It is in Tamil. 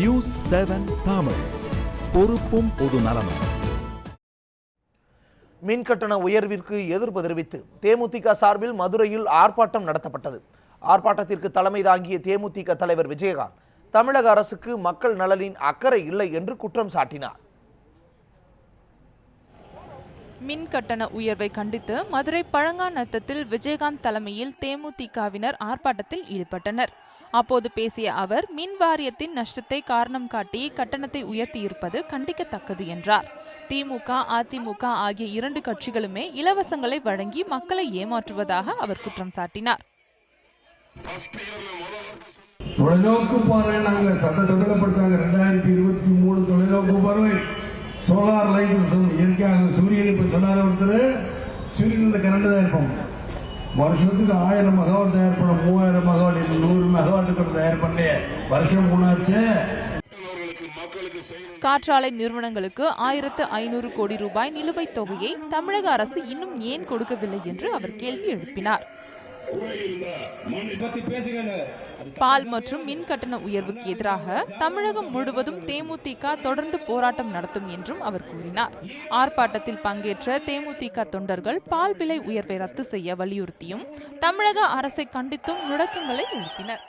நியூஸ் 7 தமிழ், பொறுப்பும் பொது நலமும். மின் கட்டண உயர்விற்கு எதிர்ப்பு தெரிவித்து தேமுதிக சார்பில் மதுரையில் ஆர்ப்பாட்டம் நடத்தப்பட்டது. ஆர்ப்பாட்டத்திற்கு தலைமை தாங்கிய தேமுதிக தலைவர் விஜயகாந்த் தமிழக அரசுக்கு மக்கள் நலனின் அக்கறை இல்லை என்று குற்றம் சாட்டினார். மின் கட்டண உயர்வை கண்டித்து மதுரை பழங்காநத்தத்தில் விஜயகாந்த் தலைமையில் தேமுதிகவினர் ஆர்ப்பாட்டத்தில் ஈடுபட்டனர். அப்போது பேசிய அவர், மின் வாரியத்தின் நஷ்டத்தை காரணம் காட்டி கட்டணத்தை உயர்த்தியிருப்பது கண்டிக்கத்தக்கது என்றார். திமுக, அதிமுக ஆகிய இரண்டு கட்சிகளுமே இலவசங்களை வழங்கி மக்களை ஏமாற்றுவதாக அவர் குற்றம் சாட்டினார். தொலைநோக்கு பார்வை நாங்கள் சட்டப்படுத்தாங்க. 2023 தொலைநோக்கு பார்வை சோலார் லைட் இயற்கையாக சூரியன் இப்ப சொன்னார் ஒருத்தர், சூரியன் கரண்ட் தான் இருப்போம். வருஷத்துக்கு 1000 மெகாவாட் தயார் பண்ண 3000 மெகாவாட் 100 மெகாவாட் தயார் பண்ண வருஷம் மூணாச்சு. காற்றாலை நிறுவனங்களுக்கு 1500 கோடி ரூபாய் நிலுவைத் தொகையை தமிழக அரசு இன்னும் ஏன் கொடுக்கவில்லை என்று அவர் கேள்வி எழுப்பினார். பால் மற்றும் மின் கட்டண உயர்வுக்கு எதிராக தமிழகம் முழுவதும் தேமுதிக தொடர்ந்து போராட்டம் நடத்தும் என்றும் அவர் கூறினார். ஆர்ப்பாட்டத்தில் பங்கேற்ற தேமுதிக தொண்டர்கள் பால் விலை உயர்வை ரத்து செய்ய வலியுறுத்தியும் தமிழக அரசை கண்டித்தும் முழக்கங்களை எழுப்பினர்.